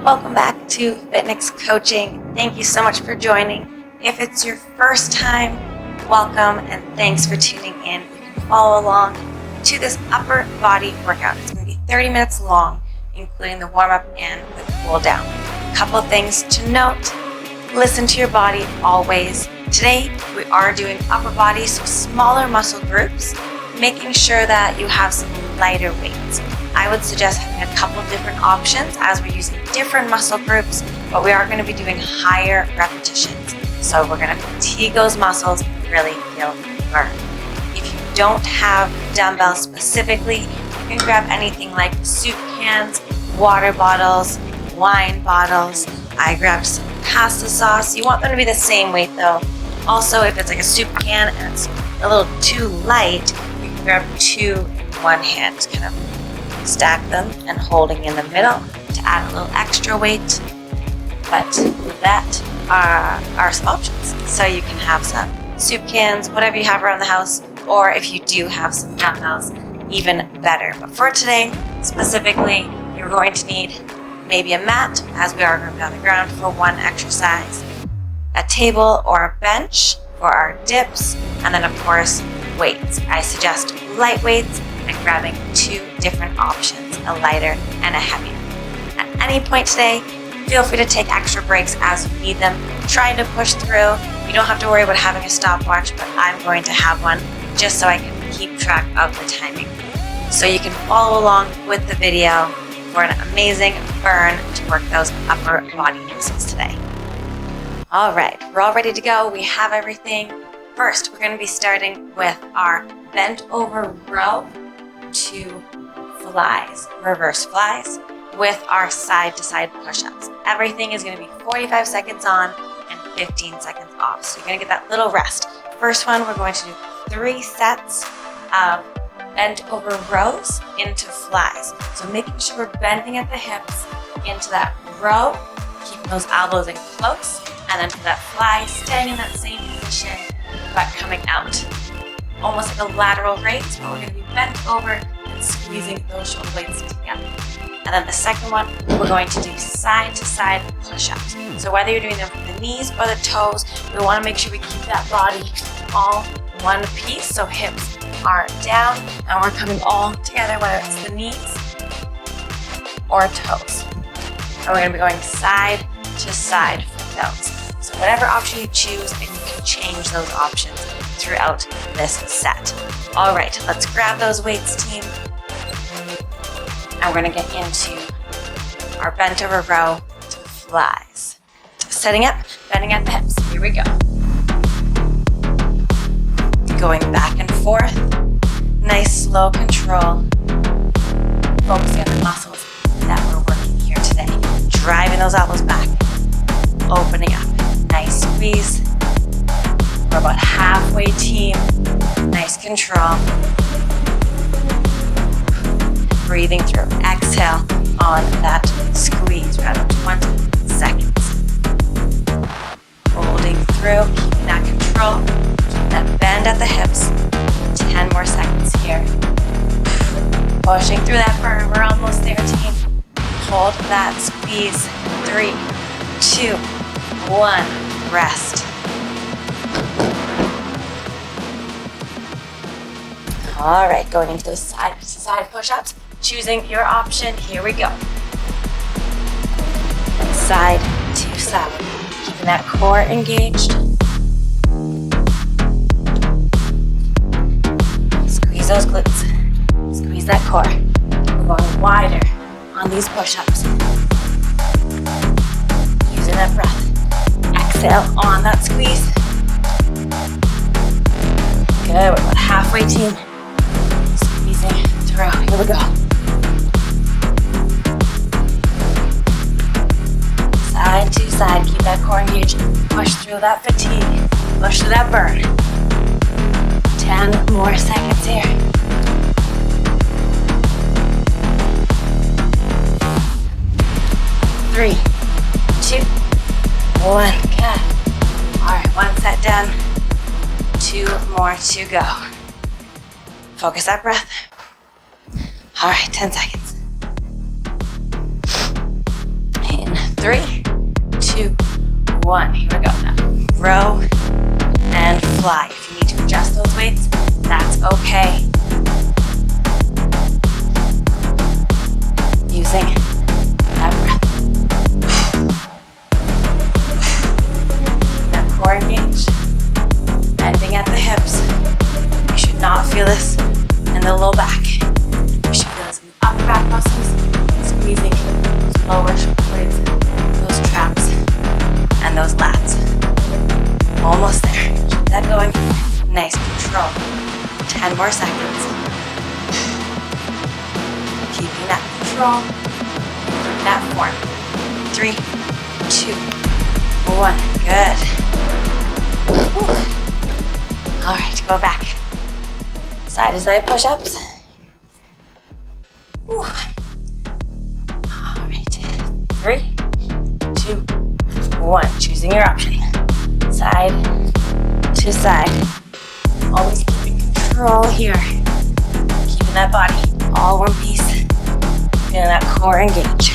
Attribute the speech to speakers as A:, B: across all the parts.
A: Welcome back to Fitnixx Coaching. Thank you so much for joining. If it's your first time, welcome and thanks for tuning in. You can follow along to this upper body workout. It's going to be 30 minutes long, including the warm-up and the cool down. A couple of things to note. Listen to your body always. Today, we are doing upper body, so smaller muscle groups, making sure that you have some lighter weights. I would suggest having a couple of different options as we're using different muscle groups, but we are going to be doing higher repetitions. So we're going to fatigue those muscles and really feel the burn. If you don't have dumbbells specifically, you can grab anything like soup cans, water bottles, wine bottles. I grabbed some pasta sauce. You want them to be the same weight though. Also, if it's like a soup can and it's a little too light, you can grab two in one hand, just kind of stack them and holding in the middle to add a little extra weight. But that are some options. So you can have some soup cans, whatever you have around the house, or if you do have some dumbbells, even better. But for today, specifically, you're going to need maybe a mat, as we are going to be on the ground for one exercise, a table or a bench for our dips, and then of course, weights. I suggest light weights and grabbing two different options, a lighter and a heavier. At any point today, feel free to take extra breaks as you need them. Try to push through. You don't have to worry about having a stopwatch, but I'm going to have one just so I can keep track of the timing. So you can follow along with the video for an amazing burn to work those upper body muscles today. All right, we're all ready to go. We have everything. First, we're going to be starting with our bent over row to flies, reverse flies, with our side to side push-ups. Everything is going to be 45 seconds on and 15 seconds off. So you're going to get that little rest. First one, we're going to do 3 sets of bent over rows into flies. So making sure we're bending at the hips into that row, keeping those elbows in close, and then to that fly, staying in that same position, but coming out. Almost like a lateral raise, but we're going to be bent over and squeezing those shoulder blades together. And then the second one, we're going to do side to side push-ups. So whether you're doing them from the knees or the toes, we want to make sure we keep that body all one piece. So hips are down and we're coming all together, whether it's the knees or toes. And we're going to be going side to side for those. So whatever option you choose, and you can change those options throughout this set. All right, let's grab those weights, team. And we're gonna get into our bent over row to flies. Setting up, bending at the hips. Here we go. Going back and forth. Nice, slow control. Focusing on the muscles that we're working here today. Driving those elbows back. Opening up. Nice squeeze. We're about halfway, team. Nice control. Breathing through. Exhale on that squeeze. We're at 20 seconds. Holding through, keeping that control. Keep that bend at the hips. 10 more seconds here. Pushing through that burn. We're almost there, team. Hold that squeeze. 3, 2, 1. Rest. All right, going into those side to side push-ups. Choosing your option. Here we go. Side to side. Keeping that core engaged. Squeeze those glutes. Squeeze that core. We're going wider on these push-ups. Using that breath. Exhale on that squeeze. Good, we're about halfway, team. Squeezing through, here we go. Side to side, keep that core engaged. Push through that fatigue, push through that burn. 10 more seconds here. Three, 2, 1, cut. All right, one set done. 2 more to go. Focus that breath. All right, 10 seconds. In, 1. Here we go. Now, row and fly. If you need to adjust those weights, that's okay. Using that breath. That core engaged. Bending at the hips. You should not feel this in the low back. You should feel this in the upper back muscles, squeezing those lower shoulder blades, those traps, and those lats. Almost there. Keep that going. Nice control. 10 more seconds. Keeping that control. Keeping that form. 3, 2, 1. Good. Whew. All right, go back. Side to side push-ups. All right. 3, 2, 1. Choosing your option. Side to side. Always keeping control here. Keeping that body all one piece. Feeling that core engage.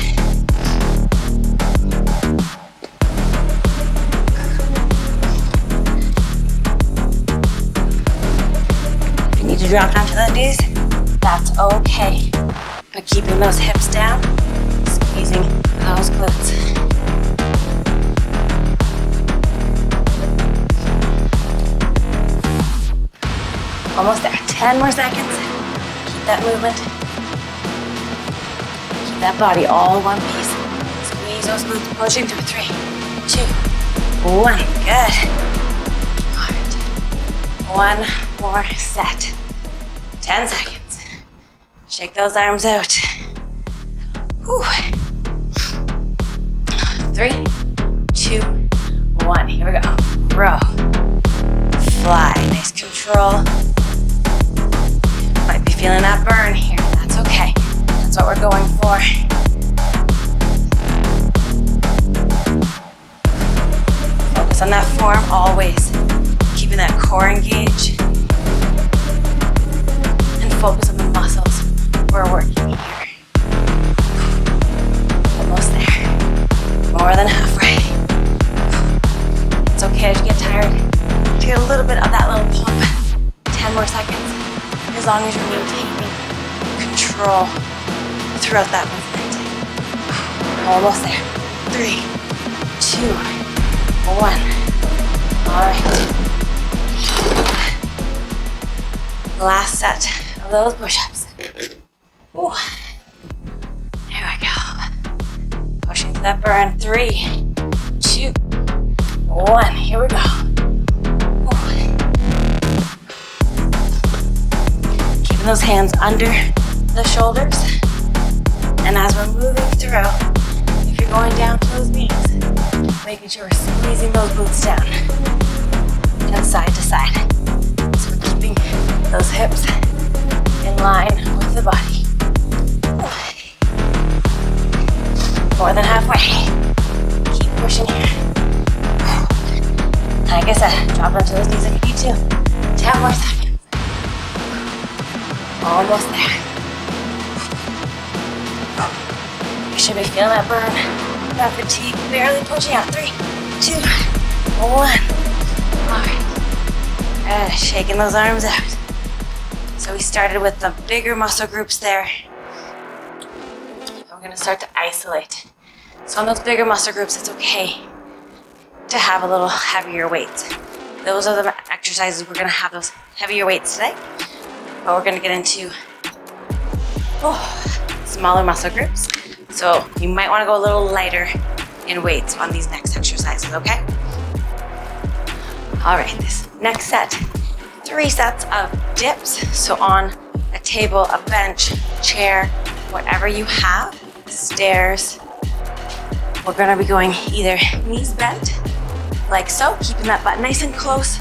A: If you need to drop down to the knees, that's okay. But keeping those hips down, squeezing those glutes. Almost there. 10 more seconds. Keep that movement. Keep that body all one piece. Squeeze those glutes, pushing through. 3, 2, 1. Good. All right. One more set. 10 seconds. Shake those arms out. Whew. 3, 2, 1. Here we go. Row. Fly. Nice control. Might be feeling that burn here. That's okay. That's what we're going for. Focus on that form always. Keeping that core engaged. And focus on the muscles we're working here. Almost there. More than halfway. It's okay as you get tired to get a little bit of that little pump. 10 more seconds. As long as you're maintaining control throughout that movement. Almost there. 3, 2, 1. All right. Last set of those push-ups. Ooh. There we go. Pushing to that burn. 3, 2, 1. Here we go. Those hands under the shoulders, and as we're moving through, if you're going down to those knees, making sure we're squeezing those glutes down and side to side, so we're keeping those hips in line with the body. More than halfway. Keep pushing here. Like I said, drop onto those knees if you need to. 10 more seconds. Almost there. You should be feeling that burn, that fatigue, barely pushing out. 3, 2, 1. All right. And shaking those arms out. So we started with the bigger muscle groups there. We're gonna start to isolate. So on those bigger muscle groups, it's okay to have a little heavier weights. Those are the exercises we're gonna have those heavier weights today. But we're gonna get into smaller muscle groups. So you might wanna go a little lighter in weights on these next exercises, okay? All right, this next set, 3 sets of dips. So on a table, a bench, chair, whatever you have, stairs. We're gonna be going either knees bent, like so, keeping that butt nice and close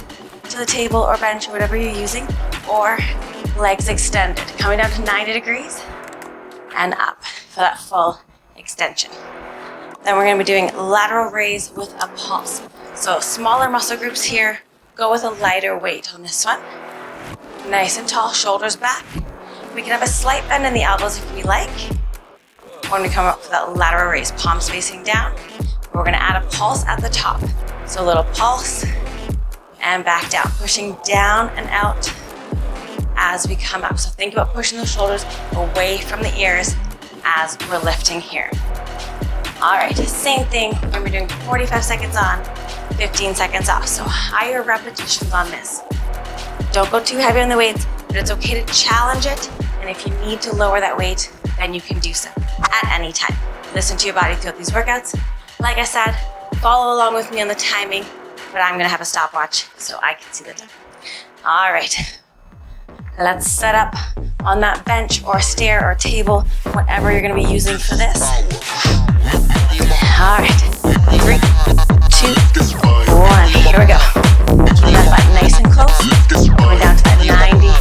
A: to the table or bench or whatever you're using, or legs extended, coming down to 90 degrees and up for that full extension. Then we're gonna be doing lateral raise with a pulse. So smaller muscle groups here, go with a lighter weight on this one. Nice and tall, shoulders back. We can have a slight bend in the elbows if we like. When we come up for that lateral raise, palms facing down. We're gonna add a pulse at the top. So a little pulse and back down, pushing down and out as we come up. So think about pushing the shoulders away from the ears as we're lifting here. All right, same thing when we're doing 45 seconds on, 15 seconds off. So higher repetitions on this. Don't go too heavy on the weights, but it's okay to challenge it. And if you need to lower that weight, then you can do so at any time. Listen to your body throughout these workouts. Like I said, follow along with me on the timing, but I'm gonna have a stopwatch so I can see the time. All right, let's set up on that bench or stair or table, whatever you're gonna be using for this. All right, 3, 2, 1, here we go. Keep that butt nice and close. Coming down to that 90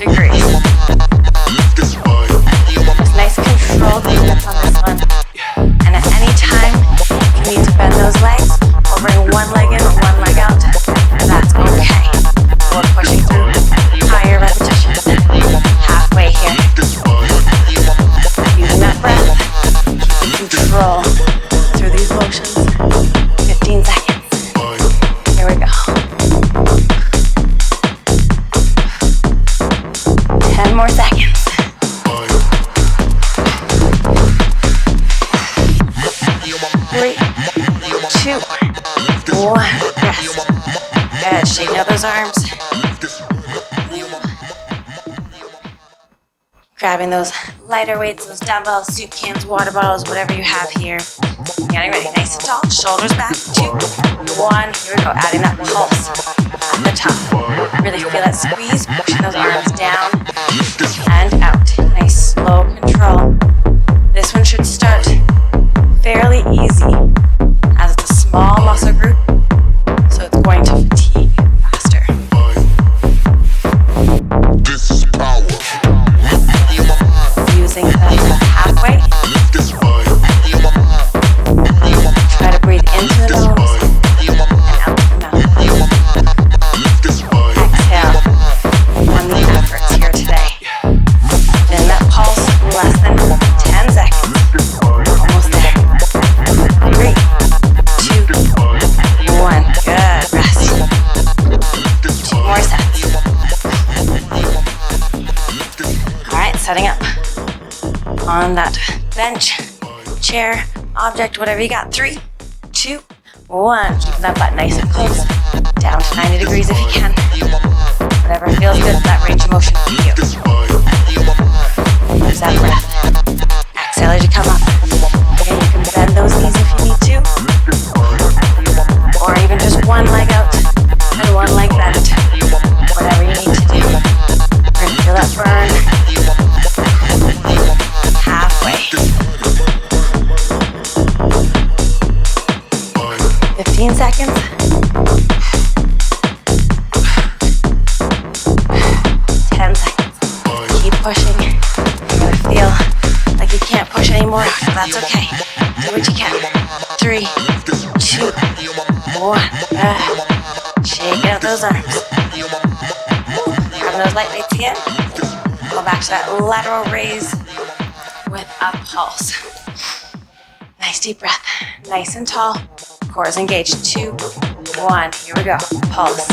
A: degrees. Just nice controlled movements on this one. And at any time, you need to bend those legs or bring one leg in or one leg out. That's okay. We're pushing through higher repetitions. Halfway here. Using that breath, keeping control through these motions. 15 seconds. Here we go. 10 more seconds. 3, 2, 1. Rest. Good. Straighten out those arms. Grabbing those lighter weights, those dumbbells, soup cans, water bottles, whatever you have here. Getting ready. Nice and tall. Shoulders back. 2, 1. Here we go. Adding that pulse at the top. Really feel that squeeze. Pushing those arms down and out. Nice slow control. This one should start fairly easy as it's a small muscle group, so it's going to fatigue faster.
B: This is power.
A: Using the halfway. Try to breathe into the nose and out the mouth. Exhale on the efforts here today. Then that pulse less than 10 seconds. Almost there. 3, 2, 1. Good. Rest. 2 more sets. All right, setting up on that bench, chair, object, whatever you got. 3, 2, 1. Keep that butt nice and close. Down to 90 degrees if you can. Whatever feels good, that range of motion for you. Use that breath. Exhale as you come up. Again, you can bend those knees if you need to. Or even just one leg out and one leg bent. Whatever you need to do. We're going to feel that burn. Halfway. 15 seconds. 10 seconds. Keep pushing. You're going to feel like you can't push anymore. That's okay. Do what you can. 3, 2, 1. Shake out those arms. Grabbing those light weights again. Go back to that lateral raise with a pulse. Nice deep breath. Nice and tall. Core is engaged. 2, 1. Here we go. Pulse.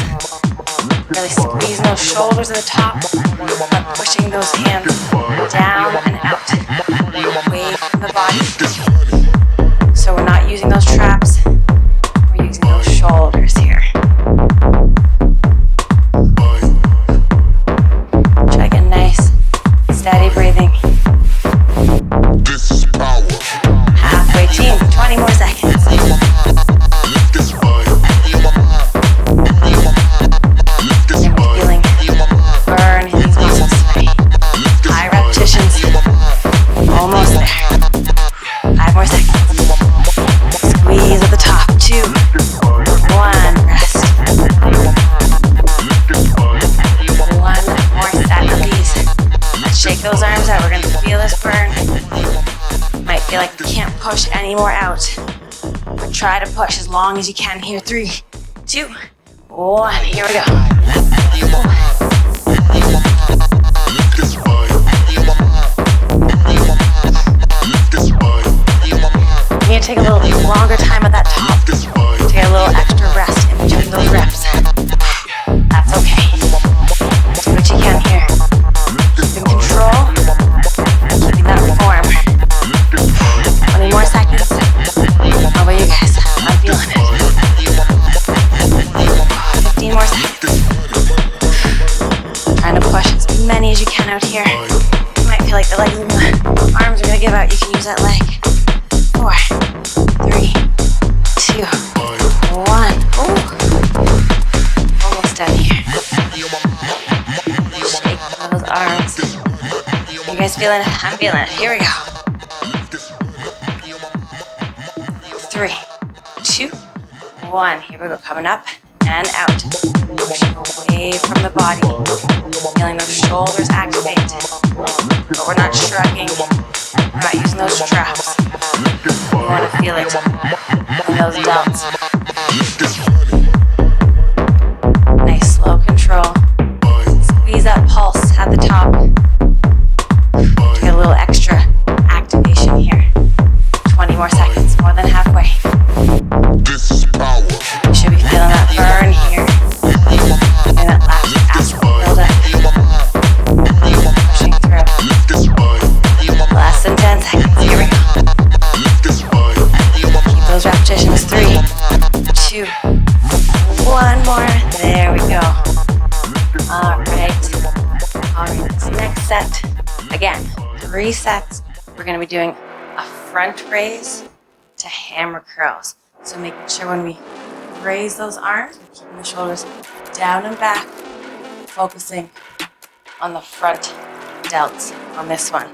A: Really squeezing those shoulders at the top, but pushing those hands down and out, away from the body. So we're not using those traps, we're using those shoulders here. Try to get nice, steady breathing.
B: This is power.
A: Halfway team, 20 more seconds. Burn in these muscles today. High repetitions. Almost there. 5 more seconds. Squeeze at the top. 2, 1. Rest. 1 more set of these. Let's shake those arms out. We're going to feel this burn. Might feel like you can't push any more out. But try to push as long as you can here. 3, 2, 1. Here we go. You need to take a little longer time at that top to get a little extra rest in between those reps. That's okay. Do what you can here. Keep in control. Keeping that form. 20 more seconds. How about you guys? I'm feeling it. 15 more seconds. Trying to push as many as you can out here. You might feel like the legs and the arms are gonna give out. You can use that leg. 4, 3, 2, 1. Ooh. Almost done here. Shake those arms. You guys feeling it? I'm feeling it. Here we go. 3, 2, 1. Here we go. Coming up and out. Pushing away from the body. Feeling those shoulders activate. But we're not shrugging. We're not using those straps. We want to feel it in those delts. Nice slow control. Squeeze that pulse at the top. Get a little extra activation here. 20 more seconds, more than halfway.
B: This is power.
A: You should be feeling that burn here. And that last acid build up. Pushing through. Less than 10 seconds. Here we go. Keep those repetitions. 3, 2, 1 more. There we go. All right, next set. Again, 3 sets. We're going to be doing a front raise to hammer curls. So making sure when we raise those arms, we're keeping the shoulders down and back, focusing on the front delts on this one.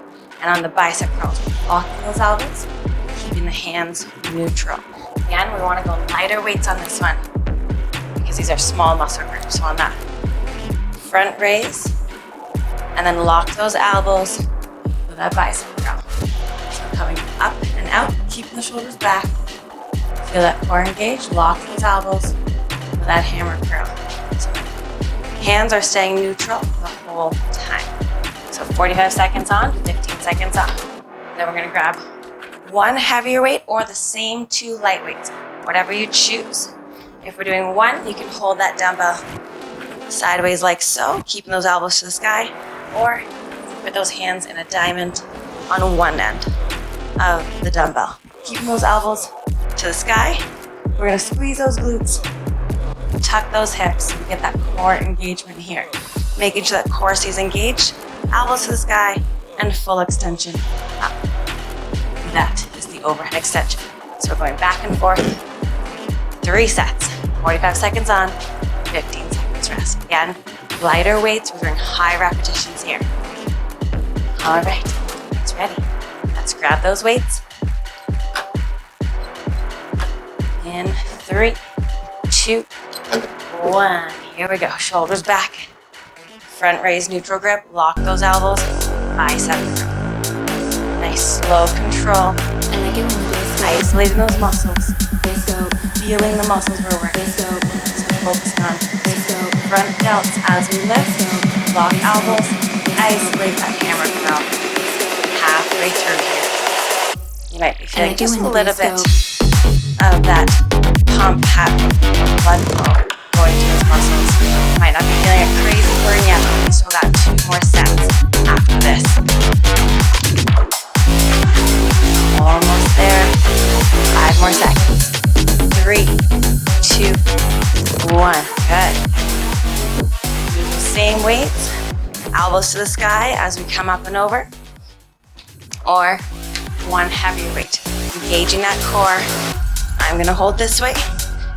A: And on the bicep curls, locking those elbows, keeping the hands neutral. Again, we want to go lighter weights on this one because these are small muscle groups. So on that front raise, and then lock those elbows with that bicep curl. So coming up and out, keeping the shoulders back. Feel that core engage, lock those elbows with that hammer curl. So hands are staying neutral the whole time. So 45 seconds on, 15 seconds off. Then we're gonna grab one heavier weight or the same 2 light weights, whatever you choose. If we're doing 1, you can hold that dumbbell sideways like so, keeping those elbows to the sky, or put those hands in a diamond on one end of the dumbbell. Keeping those elbows to the sky. We're gonna squeeze those glutes, tuck those hips, so we get that core engagement here. Making sure that core stays engaged, elbows to the sky, and full extension up. That is the overhead extension. So we're going back and forth, 3 sets, 45 seconds on, 15 seconds rest. Again, lighter weights, we're doing high repetitions here. All right, it's ready. Let's grab those weights. In 3, 2, 1. Here we go. Shoulders back. Front raise, neutral grip. Lock those elbows. Bicep grip. Nice slow control. Isolating those muscles. Feeling the muscles we're working. So focus on front delts as we lift. Lock elbows. Isolate that hammer curl. Halfway through here. You might be feeling just a little bit of that pump happening, blood flow going to those muscles. Might not be feeling a crazy burn yet, but we still got 2 more sets after this. Almost there. 5 more seconds. 3, 2, 1. Good. Use the same weights. Elbows to the sky as we come up and over. Or 1 heavier weight. Engaging that core. I'm gonna hold this way.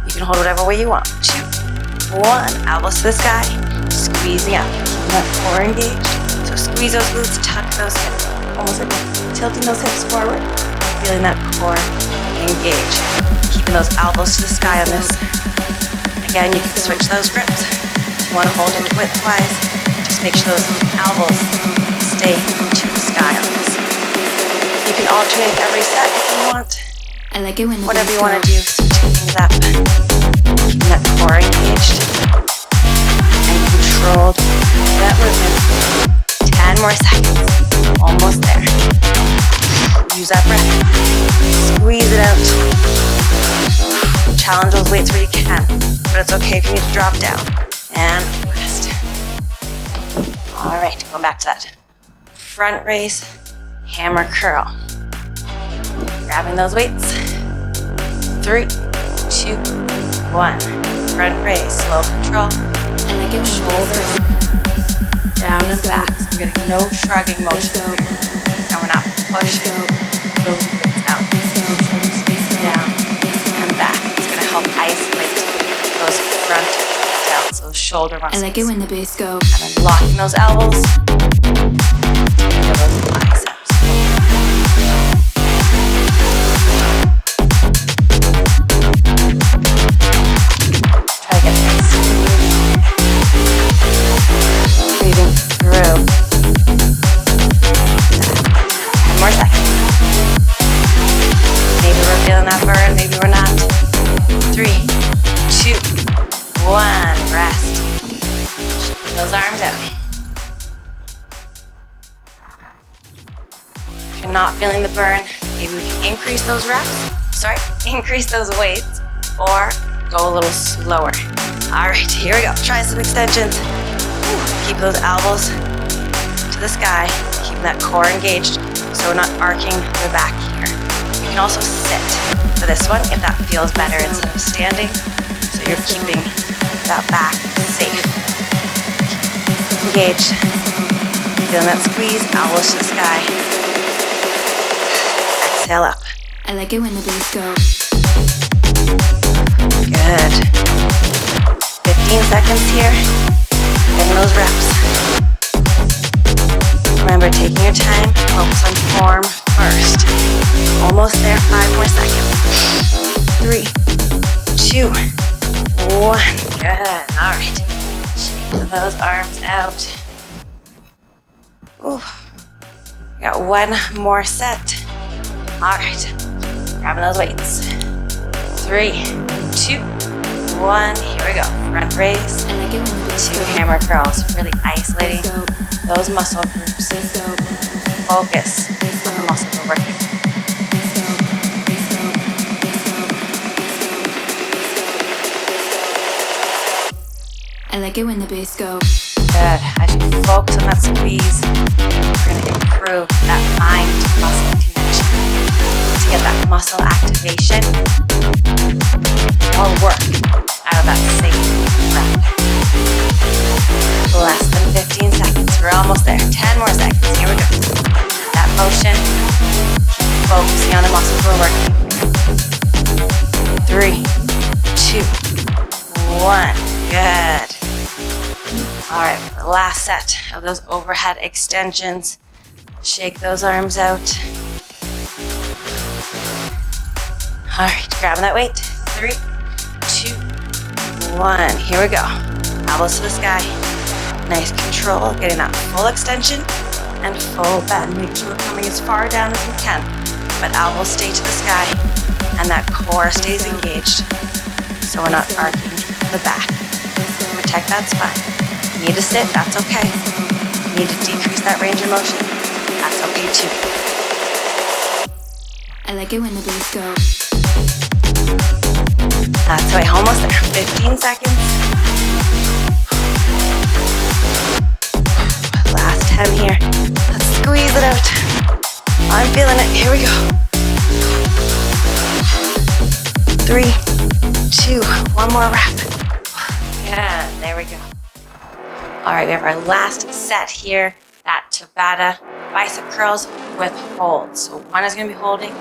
A: You can hold whatever way you want. 2, 1. Elbows to the sky. Squeezing up. Keeping that core engaged. So squeeze those glutes, tuck those hips. Almost like tilting those hips forward. Feeling that core engage. Keeping those elbows to the sky on this. Again, you can switch those grips. If you want to hold them widthwise, just make sure those elbows stay to the sky on this. You can alternate every set if you want.
C: I like it when
A: whatever you want to do, switching things up. Keeping that core engaged and controlled that movement. 10 more seconds. Almost there. Use that breath. Squeeze it out. Challenge those weights where you can, but it's okay if you need to drop down. And rest. All right, going back to that. Front raise, hammer curl. Grabbing those weights. 3, 2, 1. Front raise, slow control.
C: And I get
A: Shoulders down and back. So we're getting no shrugging motion here. And we're not pushing those weights out. Down and back. It's going to help isolate those front delts, those shoulder muscles.
C: I like it when the bass go.
A: And then locking those elbows. Feel those biceps. Try to get things breathing through. 10 more seconds. Maybe we're feeling that burn, maybe we're not. 3, 2, 1. Rest. Shake those arms out. If you're not feeling the burn, maybe we can increase those reps. Increase those weights, or go a little slower. All right, here we go. Try some extensions. Keep those elbows to the sky, keeping that core engaged so we're not arcing the back here. You can also sit for this one if that feels better instead of standing, so you're keeping that back safe. Engaged. Feeling that squeeze, elbows to the sky. Exhale up.
C: I like it when the bass go.
A: Good. 15 seconds here. Getting those reps. Remember, taking your time, focus on form first. Almost there, 5 more seconds. 3, 2, 1. Good. All right. Shake those arms out. Ooh. We got one more set. All right. Grabbing those weights. 3, 2, 1. Here we go. Front raise.
C: I like it when the bass
A: 2
C: go.
A: hammer curls. Really isolating
C: Bass go.
A: those muscle groups.
C: Bass go.
A: Focus on the muscles we're working.
C: Bass go. Bass go. Bass go. Bass go. I like it when the bass go.
A: Good. As you focus on that squeeze, we're going to improve that mind-muscle connection. To get that muscle activation, more work out of that same rep. Less than 15 seconds. We're almost there. 10 more seconds. Here we go. That motion, keep focusing on the muscles we're working. 3, 2, 1. Good. All right, for the last set of those overhead extensions. Shake those arms out. All right, grabbing that weight. 3, 2, 1. Here we go. Elbows to the sky. Nice control, getting that full extension and full bend. Make sure we're coming as far down as we can, but elbows stay to the sky and that core stays engaged, so we're not arcing the back. Protect that spine. You need to sit, that's okay. You need to decrease that range of motion, that's okay too.
C: I like it when the bass go.
A: That's right, almost there. 15 seconds. Last 10 here. Let's squeeze it out. I'm feeling it. Here we go. 3, 2, one more rep. Yeah, there we go. All right, we have our last set here. That Tabata bicep curls with holds. So one is going to be holding,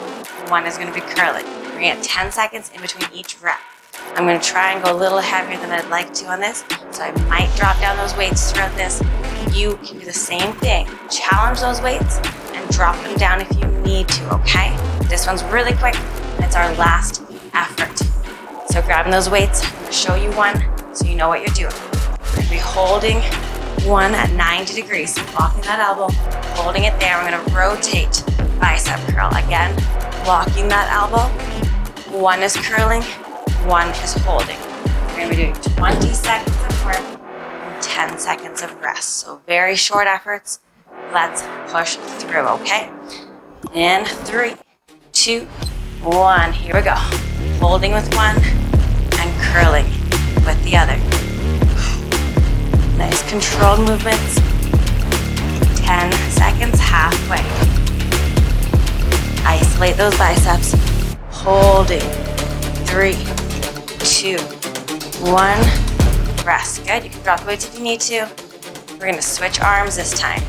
A: one is going to be curling. We're going to get 10 seconds in between each rep. I'm going to try and go a little heavier than I'd like to on this, so I might drop down those weights throughout this. You can do the same thing. Challenge those weights and drop them down if you need to, okay? This one's really quick, and it's our last effort. So grabbing those weights, I'm going to show you one so you know what you're doing. We're going to be holding one at 90 degrees, locking that elbow, holding it there. We're going to rotate bicep curl. Again, locking that elbow. One is curling, one is holding. We're going to be doing 20 seconds of work and 10 seconds of rest. So very short efforts. Let's push through, okay? In 3, 2, 1. Here we go. Holding with one, curling with the other. Nice controlled movements. 10 seconds, halfway. Isolate those biceps. Holding. 3, 2, 1. Rest. Good. You can drop the weights if you need to. We're going to switch arms this time.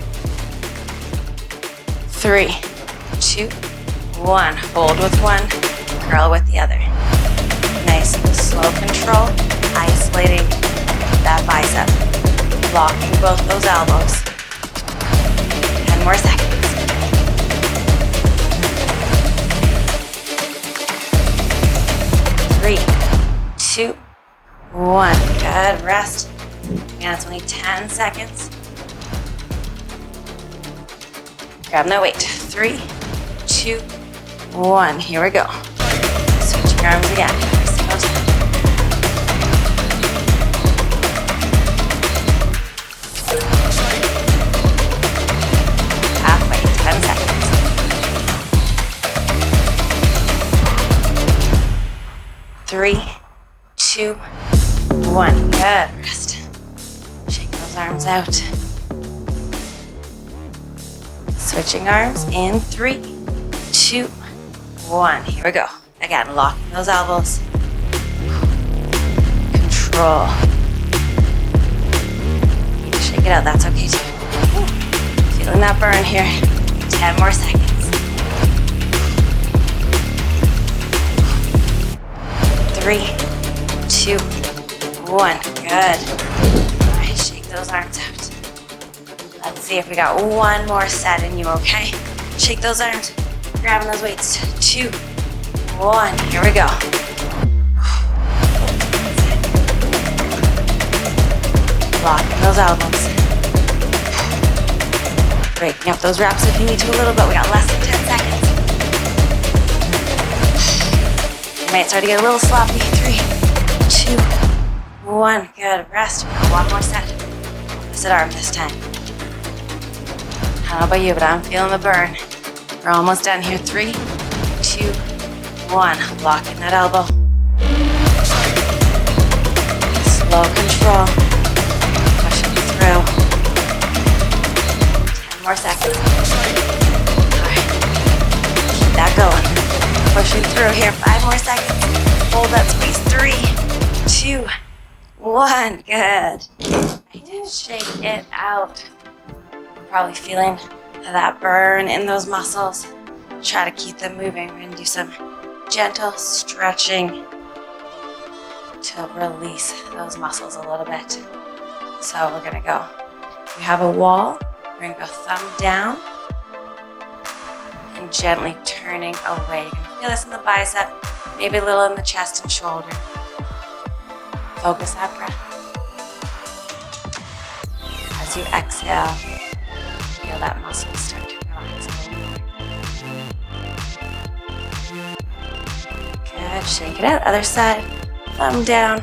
A: 3, 2, 1. Hold with one. Curl with the other. Nice slow control. Isolating that bicep. Locking both those elbows. 10 more seconds. 3, 2, 1. Good. Rest. And it's only 10 seconds. Grab that weight. 3, 2, 1. Here we go. Switching arms again. Single time. Halfway. 10 seconds. 3, 2, 1. Good. Rest. Shake those arms out. Switching arms in 3, 2, 1. Here we go. Again, locking those elbows. Control. You can shake it out. That's okay too. Feeling that burn here. 10 more seconds. 3, 2, 1. Good. All right, shake those arms out. Let's see if we got one more set in you, okay? Shake those arms. Grabbing those weights. 2, 1. Here we go. Locking those elbows. Breaking up those reps if you need to a little bit. We got less than 10 seconds. You might start to get a little sloppy. 3, 2, 1. Good. Rest. One more set. Opposite arm this time. I don't know about you, but I'm feeling the burn. We're almost done here. 3, 2, 1. Locking that elbow. Slow control. Pushing through. 10 more seconds. All right. Keep that going. Pushing through here. 5 more seconds. Hold that squeeze. 3, 2, 1. Good. Just shake it out. Probably feeling that burn in those muscles. Try to keep them moving. We're going to do some gentle stretching to release those muscles a little bit. So we're going to go. We have a wall. We're going to go thumb down and gently turning away. You're going to feel this in the bicep, maybe a little in the chest and shoulder. Focus that breath. As you exhale, feel that muscle start to relax a little more. Good. Shake it out. Other side. Thumb down.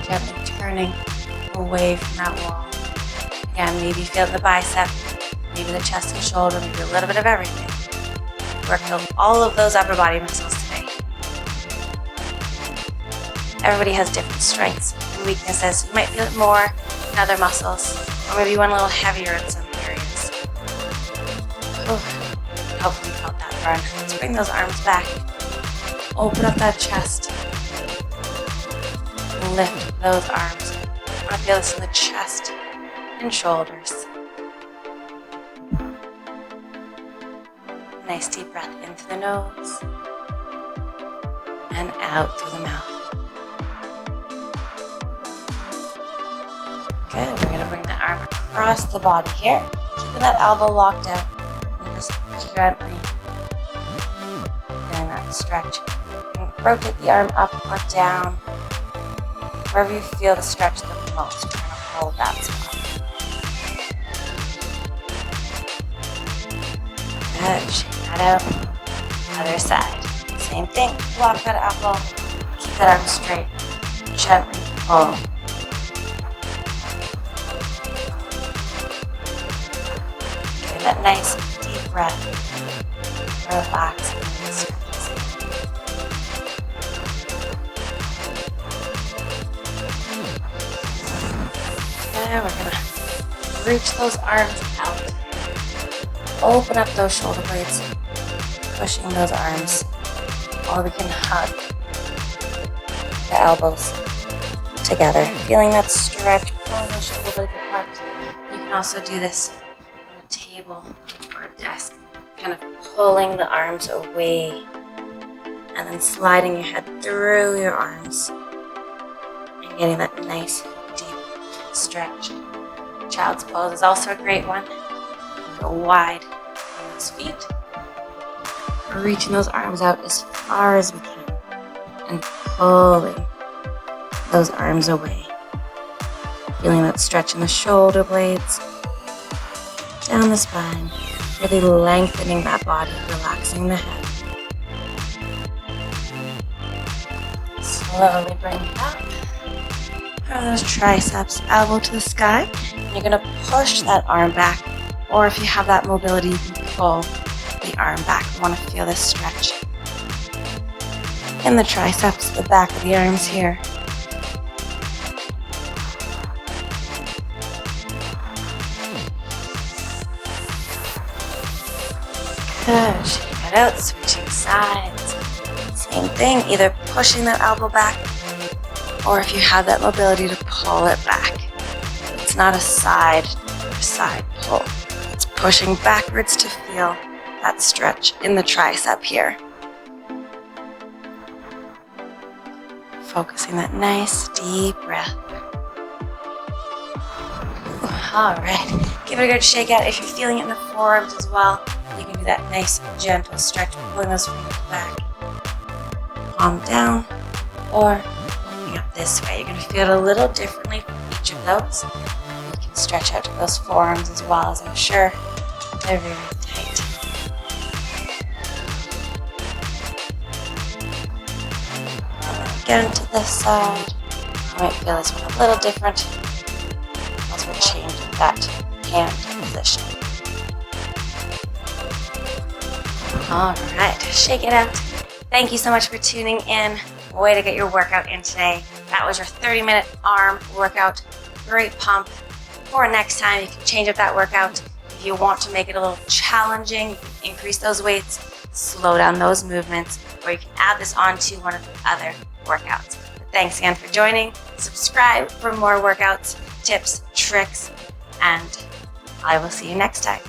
A: Gently turning away from that wall. Again, maybe feel the bicep, maybe the chest and shoulder, maybe a little bit of everything. Working all of those upper body muscles today. Everybody has different strengths and weaknesses. You might feel it more in other muscles, or maybe one a little heavier in some areas. Ooh, hopefully you felt that burn. Let's bring those arms back. Open up that chest. Lift those arms. I want to feel this in the chest and shoulders. Nice deep breath in through the nose and out through the mouth. Good. We're going to bring the arm across the body here, keeping that elbow locked out, and just gently doing that stretch. And rotate the arm up or down, wherever you feel the stretch the most. Trying to hold that spot. Good. Shake that out. Other side. Same thing. Lock that elbow. Keep that arm straight. Gently pull. That nice deep breath. Relax. And we're gonna reach those arms out. Open up those shoulder blades, pushing those arms. Or we can hug the elbows together, feeling that stretch, pulling the shoulder blades apart. You can also do this on a table or a desk, kind of pulling the arms away and then sliding your head through your arms and getting that nice deep stretch. Child's pose is also a great one. Go wide on those feet, reaching those arms out as far as we can and pulling those arms away. Feeling that stretch in the shoulder blades, down the spine, really lengthening that body, relaxing the head. Slowly bring it up. Curl those triceps, elbow to the sky. And you're gonna push that arm back, or if you have that mobility, you can pull the arm back. You wanna feel this stretch in the triceps, the back of the arms here. Good, shake it out, switching sides. Same thing, either pushing that elbow back, or if you have that mobility to pull it back. It's not a side pull. It's pushing backwards to feel that stretch in the tricep here. Focusing that nice deep breath. All right, give it a good shake out. If you're feeling it in the forearms as well, you can do that nice gentle stretch, pulling those fingers back, palm down, or opening up this way. You're going to feel it a little differently for each of those. You can stretch out to those forearms as well, as I'm sure they're very tight. And then again to this side. You might feel this one a little different as we're changing that hand position. All right, shake it out. Thank you so much for tuning in. Way to get your workout in today. That was your 30-minute arm workout. Great pump. For next time, you can change up that workout. If you want to make it a little challenging, you can increase those weights, slow down those movements, or you can add this on to one of the other workouts. But thanks again for joining. Subscribe for more workouts, tips, tricks, and I will see you next time.